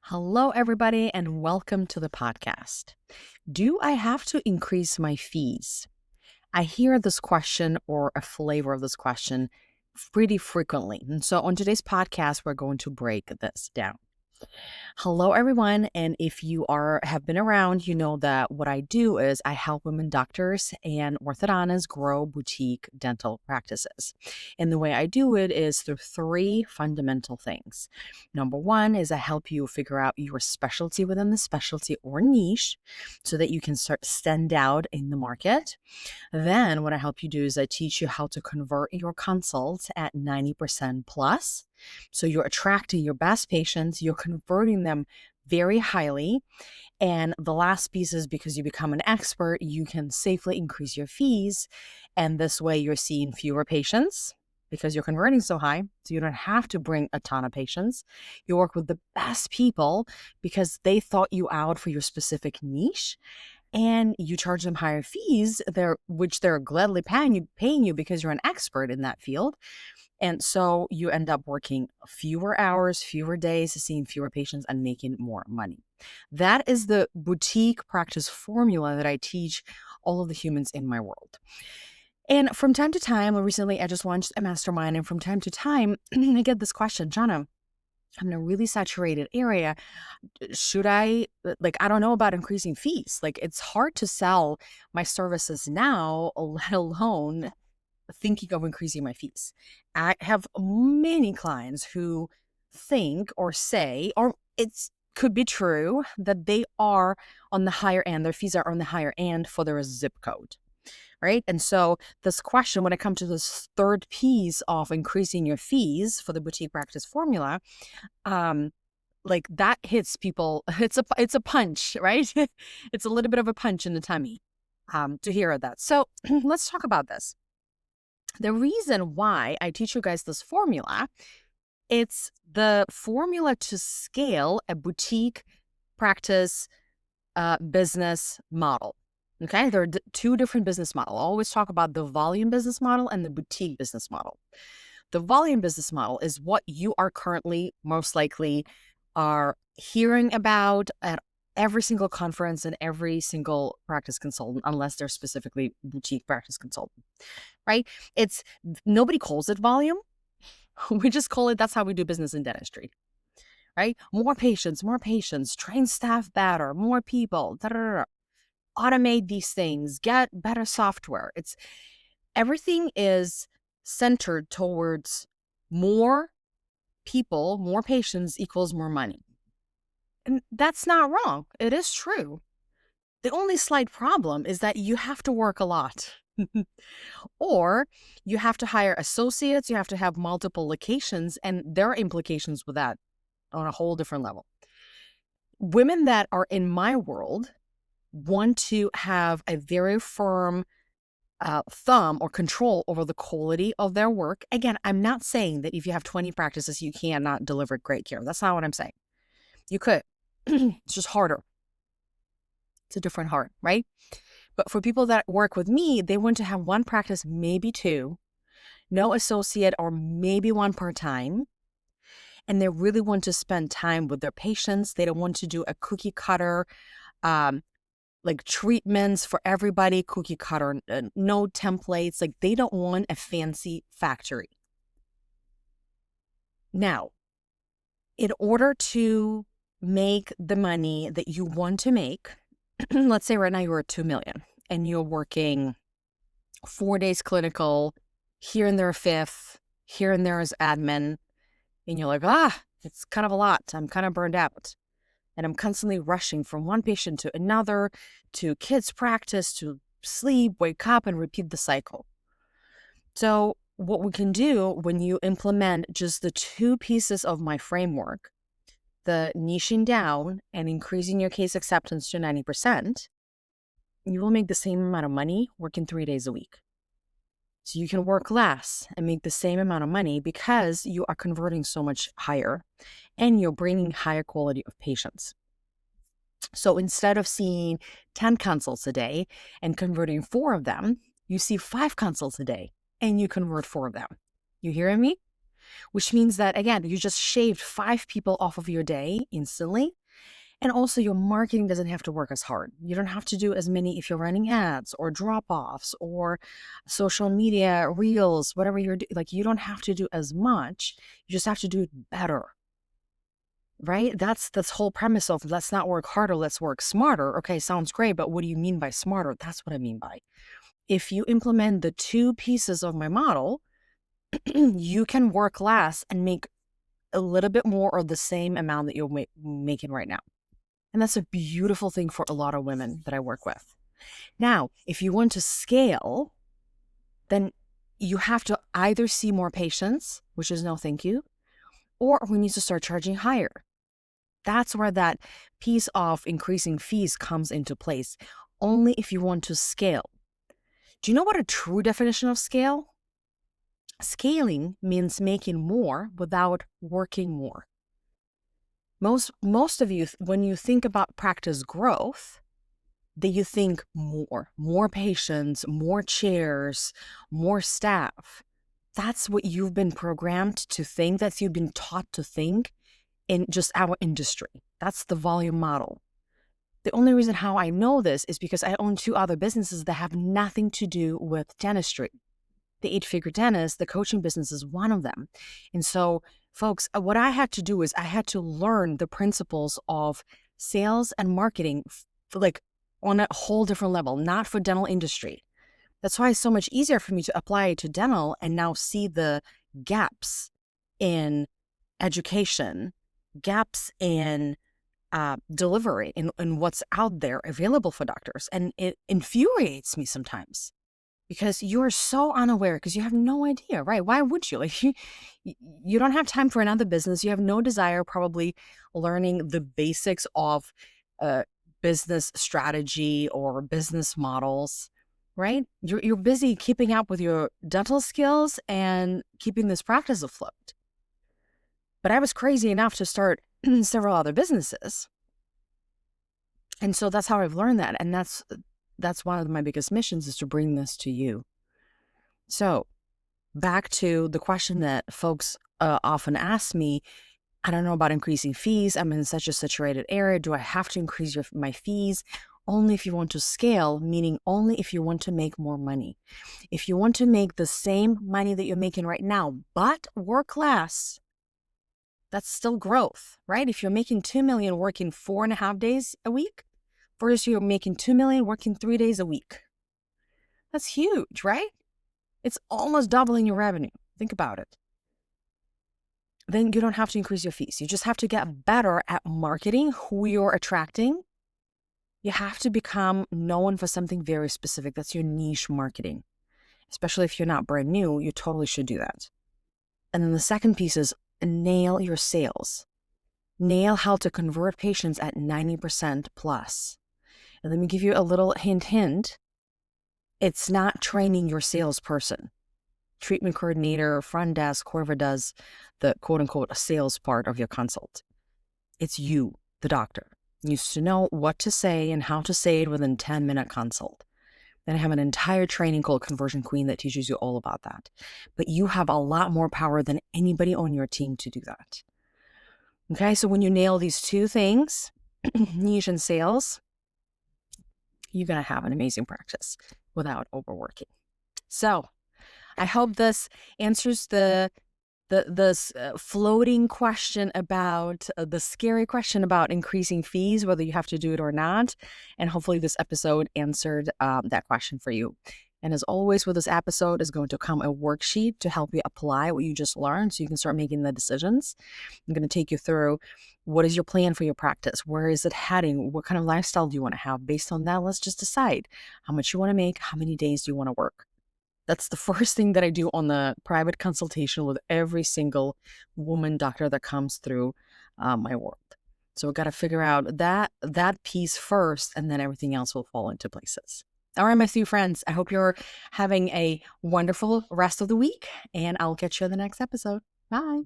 Hello, everybody, and welcome to the podcast. Do I have to increase my fees? I hear this question or a flavor of this question pretty frequently. And so on today's podcast, we're going to break this down. Hello, everyone. And if you have been around, you know that what I do is I help women doctors and orthodontists grow boutique dental practices. And the way I do it is through three fundamental things. Number one is I help you figure out your specialty within the specialty or niche so that you can start stand out in the market. Then what I help you do is I teach you how to convert your consults at 90% plus. So you're attracting your best patients, you're converting them very highly. And the last piece is because you become an expert, you can safely increase your fees. And this way you're seeing fewer patients because you're converting so high. So you don't have to bring a ton of patients. You work with the best people because they thought you out for your specific niche. And you charge them higher fees, which they're gladly paying you because you're an expert in that field. And so you end up working fewer hours, fewer days, seeing fewer patients, and making more money. That is the boutique practice formula that I teach all of the humans in my world. And from time to time, recently I just launched a mastermind, and from time to time, I get this question, Zhanna, I'm in a really saturated area. Should I, I don't know about increasing fees. Like, it's hard to sell my services now, let alone thinking of increasing my fees. I have many clients who think or say, or it's could be true that they are on the higher end, their fees are on the higher end for their zip code. Right. And so this question, when it comes to this third piece of increasing your fees for the boutique practice formula, that hits people. It's a punch, right? It's a little bit of a punch in the tummy to hear that. So let's talk about this. The reason why I teach you guys this formula, it's the formula to scale a boutique practice business model. Okay, there are two different business models. I always talk about the volume business model and the boutique business model. The volume business model is what you are currently most likely are hearing about at every single conference and every single practice consultant, unless they're specifically boutique practice consultant, right? Nobody calls it volume. We just call it, that's how we do business in dentistry, right? More patients, train staff better, more people, automate these things, get better software. Everything is centered towards more people, more patients equals more money. And that's not wrong. It is true. The only slight problem is that you have to work a lot. Or you have to hire associates, you have to have multiple locations, and there are implications with that on a whole different level. Women that are in my world want to have a very firm thumb or control over the quality of their work. Again, I'm not saying that if you have 20 practices, you cannot deliver great care. That's not what I'm saying. You could. It's just harder. It's a different heart, right? But for people that work with me, they want to have one practice, maybe two, no associate, or maybe one part-time. And they really want to spend time with their patients. They don't want to do a cookie cutter, treatments for everybody, cookie cutter, no templates. They don't want a fancy factory. Now, in order to make the money that you want to make, let's say right now you're at 2 million and you're working 4 days clinical, here and there a fifth, here and there is admin, and you're like, it's kind of a lot. I'm kind of burned out. And I'm constantly rushing from one patient to another, to kids' practice, to sleep, wake up, and repeat the cycle. So what we can do when you implement just the two pieces of my framework, the niching down and increasing your case acceptance to 90%, you will make the same amount of money working 3 days a week. So you can work less and make the same amount of money because you are converting so much higher and you're bringing higher quality of patients. So instead of seeing 10 consults a day and converting 4 of them, you see 5 consults a day and you convert 4 of them. You hearing me? which means that, again, you just shaved 5 people off of your day instantly. And also, your marketing doesn't have to work as hard. You don't have to do as many if you're running ads or drop offs or social media, reels, whatever you're doing. Like, you don't have to do as much. You just have to do it better, right? That's whole premise of let's not work harder, let's work smarter. Okay, sounds great, but what do you mean by smarter? That's what I mean by. If you implement the 2 pieces of my model, you can work less and make a little bit more or the same amount that you're making right now. And that's a beautiful thing for a lot of women that I work with. Now, if you want to scale, then you have to either see more patients, which is no thank you, or we need to start charging higher. That's where that piece of increasing fees comes into place, only if you want to scale. Do you know what a true definition of scale? Scaling means making more without working more. Most of you, when you think about practice growth, that you think more patients, more chairs, more staff. That's what you've been programmed to think, that's you've been taught to think in just our industry. That's the volume model. The only reason how I know this is because I own 2 other businesses that have nothing to do with dentistry. The 8-figure dentist, the coaching business is one of them. And so, folks, what I had to do is I had to learn the principles of sales and marketing, like on a whole different level, not for dental industry. That's why it's so much easier for me to apply it to dental and now see the gaps in education, gaps in delivery, in what's out there available for doctors. And it infuriates me sometimes, because you're so unaware, because you have no idea, right? Why would you? Like, you don't have time for another business. You have no desire probably learning the basics of business strategy or business models, right? You're busy keeping up with your dental skills and keeping this practice afloat. But I was crazy enough to start several other businesses. And so that's how I've learned that. And that's one of my biggest missions, is to bring this to you. So back to the question that folks often ask me, I don't know about increasing fees. I'm in such a saturated area. Do I have to increase my fees? Only if you want to scale, meaning only if you want to make more money. If you want to make the same money that you're making right now, but work less, that's still growth, right? If you're making $2 million working 4.5 days a week, versus you're making $2 million working 3 days a week. That's huge, right? It's almost doubling your revenue. Think about it. Then you don't have to increase your fees. You just have to get better at marketing who you're attracting. You have to become known for something very specific. That's your niche marketing. Especially if you're not brand new, you totally should do that. And then the second piece is nail your sales. Nail how to convert patients at 90% plus. And let me give you a little hint. It's not training your salesperson, treatment coordinator, front desk, whoever does the quote unquote sales part of your consult. It's you, the doctor. You used to know what to say and how to say it within 10-minute consult. Then I have an entire training called Conversion Queen that teaches you all about that. But you have a lot more power than anybody on your team to do that. Okay, so when you nail these 2 things, niche and sales, you're going to have an amazing practice without overworking. So I hope this answers the floating question about the scary question about increasing fees, whether you have to do it or not. And hopefully this episode answered that question for you. And as always, with this episode is going to come a worksheet to help you apply what you just learned so you can start making the decisions. I'm going to take you through what is your plan for your practice? Where is it heading? What kind of lifestyle do you want to have? Based on that, let's just decide how much you want to make, how many days do you want to work. That's the first thing that I do on the private consultation with every single woman doctor that comes through my world. So we've got to figure out that piece first, and then everything else will fall into places. All right, my few friends, I hope you're having a wonderful rest of the week, and I'll catch you in the next episode. Bye.